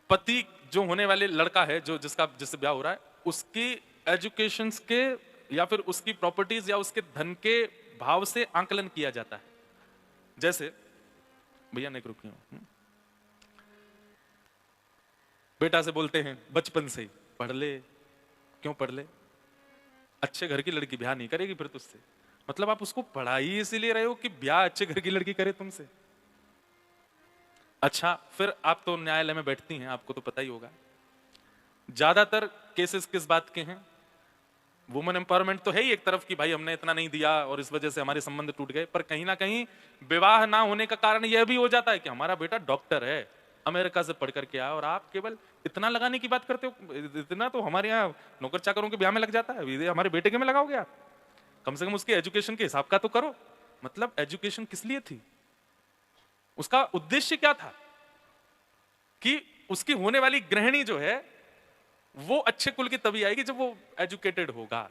पति जो होने वाले लड़का है, जो जिससे ब्याह हो रहा है, उसकी एजुकेशन के या फिर उसकी प्रॉपर्टीज या उसके धन के भाव से आंकलन किया जाता है। जैसे भैया नहीं रुकी हूं, बेटा से बोलते हैं बचपन से ही पढ़ ले। क्यों पढ़ ले? अच्छे घर की लड़की ब्याह नहीं करेगी फिर तुझसे। मतलब आप उसको पढ़ाई इसीलिए रहे हो कि ब्याह अच्छे घर की लड़की करे तुमसे। अच्छा, फिर आप तो न्यायालय में बैठती हैं, आपको तो पता ही होगा ज्यादातर केसेस किस बात के हैं? वुमेन एम्पावरमेंट तो है ही एक तरफ कि भाई हमने इतना नहीं दिया और इस वजह से हमारे संबंध टूट गए, पर कहीं ना कहीं विवाह ना होने का कारण यह भी हो जाता है कि हमारा बेटा डॉक्टर है, अमेरिका से पढ़ करके आया, और आप केवल इतना लगाने की बात करते हो। इतना तो हमारे यहाँ नौकर चाकरों के ब्याह में लग जाता है, ये हमारे बेटे के में लगाओगे आप? कम से कम उसके एजुकेशन के हिसाब का तो करो। मतलब एजुकेशन किस लिए थी? उसका उद्देश्य क्या था? कि उसकी होने वाली गृहिणी जो है वो अच्छे कुल की तभी आएगी जब वो एजुकेटेड होगा।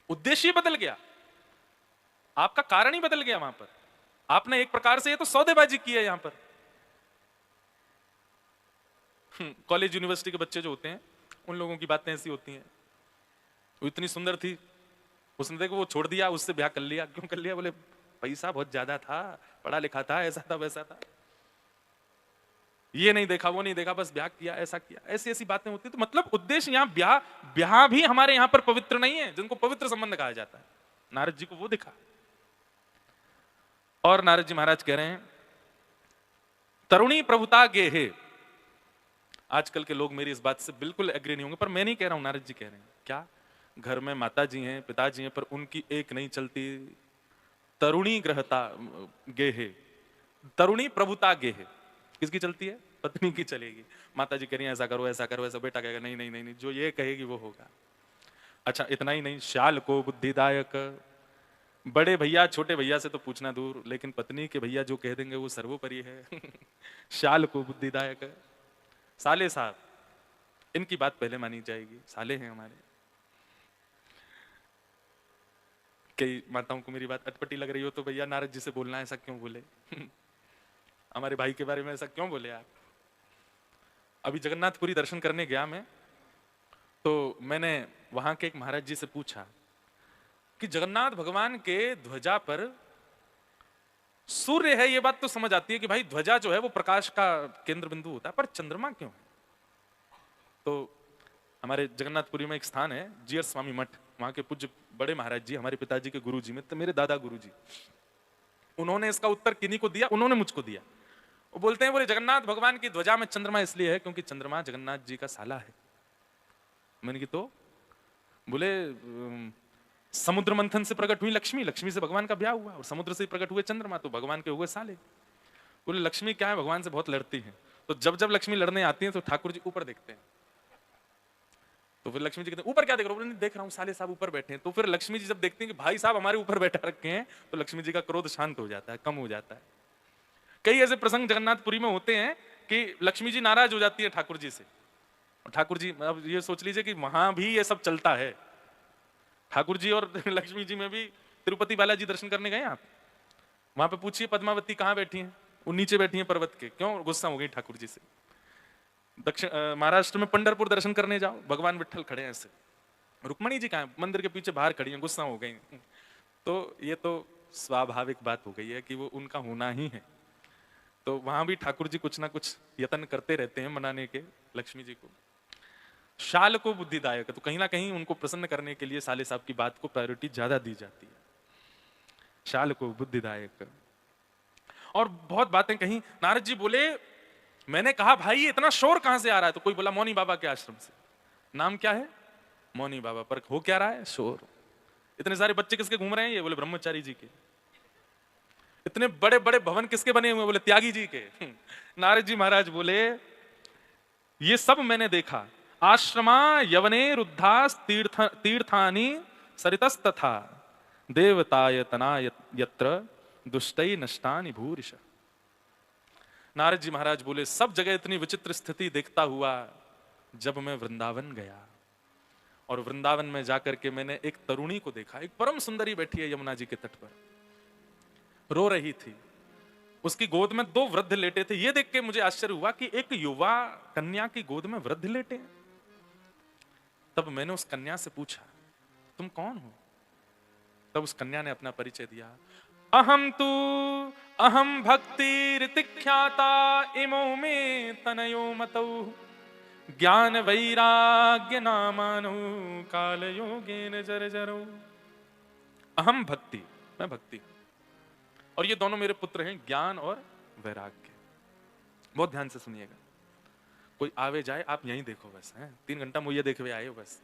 उद्देश्य ही बदल गया, आपका कारण ही बदल गया। वहां पर आपने एक प्रकार से ये तो सौदेबाजी की है। यहां पर कॉलेज यूनिवर्सिटी के बच्चे जो होते हैं उन लोगों की बातें ऐसी होती हैं। वो इतनी सुंदर थी, उसने देखो वो छोड़ दिया, उससे ब्याह कर लिया। क्यों कर लिया? बोले पैसा बहुत ज्यादा था, पढ़ा लिखा था, ऐसा था वैसा था, ये नहीं देखा वो नहीं देखा, बस ब्याह किया, ऐसा किया। ऐसी ऐसी बातें होती। तो मतलब उद्देश्य यहाँ ब्याह भी हमारे यहां पर पवित्र नहीं है, जिनको पवित्र संबंध कहा जाता है। नारद जी को वो दिखा, और नारद जी महाराज कह रहे हैं तरुणी प्रभुता गेहे। आजकल के लोग मेरी इस बात से बिल्कुल एग्री नहीं होंगे, पर मैं नहीं कह रहा हूं, नारद जी कह रहे हैं। क्या? घर में माता जी हैं, पिताजी हैं, पर उनकी एक नहीं चलती। तरुणी ग्रहता गेहे, तरुणी प्रभुता गेहे। किसकी चलती है? पत्नी की चलेगी। माता जी कह रही है ऐसा करो ऐसा करो, ऐसा। बेटा कहेगा नहीं नहीं नहीं नहीं, जो ये कहेगी वो होगा। अच्छा, इतना ही नहीं, शाल को बुद्धिदायक। बड़े भैया छोटे भैया से तो पूछना दूर, लेकिन पत्नी के भैया जो कह देंगे वो सर्वोपरि है। शाल को बुद्धिदायक। साले साहब, इनकी बात पहले मानी जाएगी, साले हैं हमारे। कई माताओं को मेरी बात अटपटी लग रही हो तो भैया नारद जी से बोलना ऐसा क्यों बोले। हमारे भाई के बारे में ऐसा क्यों बोले आप? अभी जगन्नाथपुरी दर्शन करने गया मैं, तो मैंने वहां के एक महाराज जी से पूछा कि जगन्नाथ भगवान के ध्वजा पर सूर्य है, ये बात तो समझ आती है कि भाई ध्वजा जो है वो प्रकाश का केंद्र बिंदु होता है, पर चंद्रमा क्यों है? तो हमारे जगन्नाथपुरी में एक स्थान है जीयर स्वामी मठ, वहां के पूज्य बड़े महाराज जी, हमारे पिताजी के गुरु जी में, तो मेरे दादा गुरु जी, उन्होंने इसका उत्तर किन्हीं को दिया, उन्होंने मुझको दिया। वो बोलते हैं, बोले जगन्नाथ भगवान की ध्वजा में चंद्रमा इसलिए है क्योंकि चंद्रमा जगन्नाथ जी का साला है। मैंने की तो बोले समुद्र मंथन से प्रकट हुई लक्ष्मी, लक्ष्मी से भगवान का ब्याह हुआ, और समुद्र से प्रकट हुए चंद्रमा, तो भगवान के हुए साले। बोले लक्ष्मी क्या है, भगवान से बहुत लड़ती है, तो जब जब लक्ष्मी लड़ने आती है तो ठाकुर जी ऊपर देखते हैं। तो फिर लक्ष्मी जी कहते हैं ऊपर क्या देख रहे हो? नहीं देख रहा हूँ, साले साहब ऊपर बैठे हैं। तो फिर लक्ष्मी जी जब देखते हैं कि भाई साहब हमारे ऊपर बैठा रखे हैं, तो लक्ष्मी जी का क्रोध शांत हो जाता है, कम हो जाता है। कई ऐसे प्रसंग जगन्नाथपुरी में होते हैं कि लक्ष्मी जी नाराज हो जाती है ठाकुर जी से। ठाकुर जी, अब ये सोच लीजिए कि वहां भी ये सब चलता है। ठाकुर जी और लक्ष्मी जी में भी तिरुपति बालाजी दर्शन करने गए आप, वहां पे पूछिए पद्मावती कहाँ बैठी हैं? वो नीचे बैठी हैं पर्वत के। क्यों गुस्सा हो गई ठाकुर जी से? दक्षिण महाराष्ट्र में पंढरपुर दर्शन करने जाओ, भगवान विठल खड़े हैं ऐसे, रुक्मणी जी कहाँ? मंदिर के पीछे बाहर खड़ी हैं, गुस्सा हो गई। तो ये तो स्वाभाविक बात हो गई है कि वो उनका होना ही है। तो वहां भी ठाकुर जी कुछ ना कुछ यत्न करते रहते हैं मनाने के लक्ष्मी जी को। शाल को बुद्धिदायक है, तो कहीं ना कहीं उनको प्रसन्न करने के लिए साले साहब की बात को प्रायोरिटी ज्यादा दी जाती है। शाल को बुद्धिदायक। और बहुत बातें कही। नारद जी बोले, मैंने कहा भाई इतना शोर कहां से आ रहा है? तो कोई बोला मौनी बाबा के आश्रम से। नाम क्या है? मौनी बाबा। पर हो क्या रहा है? शोर। इतने सारे बच्चे किसके घूम रहे हैं? ये बोले ब्रह्मचारी जी के। इतने बड़े बड़े भवन किसके बने हुए? बोले त्यागी जी के। नारद जी महाराज बोले, ये सब मैंने देखा। आश्रमा यवने रुद्धास तीर्थानि सरितस्तथा देवतायतना यत्र दुष्टै नष्टानि भूरिश। नारद जी महाराज बोले, सब जगह इतनी विचित्र स्थिति देखता हुआ जब मैं वृंदावन गया, और वृंदावन में जाकर के मैंने एक तरुणी को देखा, एक परम सुंदरी बैठी है यमुना जी के तट पर, रो रही थी। उसकी गोद में 2 वृद्ध लेटे थे। ये देख के मुझे आश्चर्य हुआ कि एक युवा कन्या की गोद में वृद्ध लेटे हैं। तब मैंने उस कन्या से पूछा, तुम कौन हो? तब उस कन्या ने अपना परिचय दिया। अहम भक्तिरितिख्याता इमो मे तनयो मतौ ज्ञान वैराग्य नामानो काल योगेन जर्जरो। अहम भक्ति, मैं भक्ति हूं, और ये दोनों मेरे पुत्र हैं, ज्ञान और वैराग्य। बहुत ध्यान से सुनिएगा। कोई आवे जाए आप यहीं देखो बस, हैं 3 घंटा मुझे देखे हुए आए हो बस।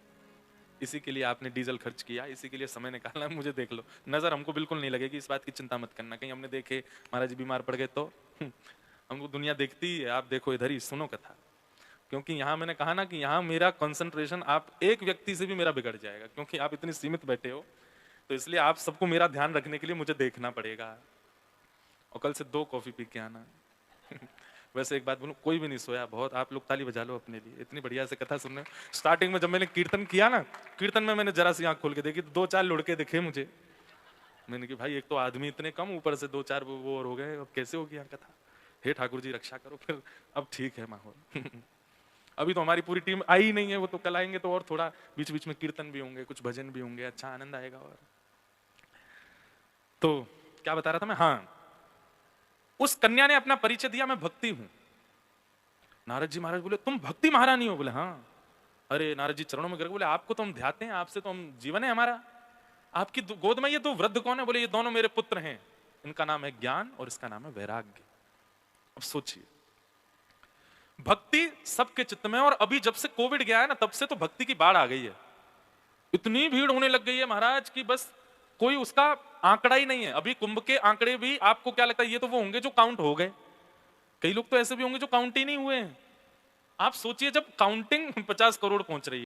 इसी के लिए आपने डीजल खर्च किया, इसी के लिए समय निकाला, मुझे देख लो। नजर हमको बिल्कुल नहीं लगेगी, इस बात की चिंता मत करना। कहीं हमने देखे महाराज जी बीमार पड़ गए तो हमको दुनिया देखती है। आप देखो इधर ही, सुनो कथा। क्योंकि यहाँ मैंने कहा ना कि यहाँ मेरा कंसंट्रेशन, आप एक व्यक्ति से भी मेरा बिगड़ जाएगा, क्योंकि आप इतनी सीमित बैठे हो, तो इसलिए आप सबको मेरा ध्यान रखने के लिए मुझे देखना पड़ेगा। और कल से 2 कॉफी पी के आना। वैसे एक बात बोलूं, कोई भी नहीं सोया। बहुत आप लोग ताली बजा लो अपने लिए, इतनी बढ़िया से कथा सुनने। स्टार्टिंग में जब मैंने कीर्तन किया ना, कीर्तन में मैंने जरा सी आंख खोल के देखी तो 2-4 लुढ़के दिखे मुझे। मैंने कहा भाई एक तो आदमी इतने कम, ऊपर से 2-4 वो और हो गए, अब कैसे होगी यहाँ कथा? हे ठाकुर जी रक्षा करो। फिर अब ठीक है माहौल। अभी तो हमारी पूरी टीम आई ही नहीं है, वो तो कल आएंगे, तो और थोड़ा बीच बीच में कीर्तन भी होंगे, कुछ भजन भी होंगे, अच्छा आनंद आएगा। और तो क्या बता रहा था मैं? हाँ, उस कन्या ने अपना परिचय दिया, मैं भक्ति हूं। नारद जी महाराज बोले, तुम भक्ति महारानी हो? बोले हाँ। अरे नारद जी चरणों में गिर, बोले आपको तो हम ध्याते हैं, आपसे तो हम जीवन है हमारा। आपकी गोद में ये 2 वृद्ध कौन है? बोले ये दोनों मेरे पुत्र हैं, इनका नाम है ज्ञान और इसका नाम है वैराग्य। अब सोचिए, भक्ति सबके चित्त में। और अभी जब से कोविड गया है ना, तब से तो भक्ति की बाढ़ आ गई है। इतनी भीड़ होने लग गई है महाराज की बस कोई उसका आंकड़ा ही नहीं है। अभी कुंभ के आंकड़े भी आपको क्या लगता है, ये तो वो होंगे जो काउंट हो गए। कई लोग तो ऐसे भी होंगे जो काउंट ही नहीं हुए हैं। आप सोचिए, जब काउंटिंग 50 करोड़ पहुंच रही है।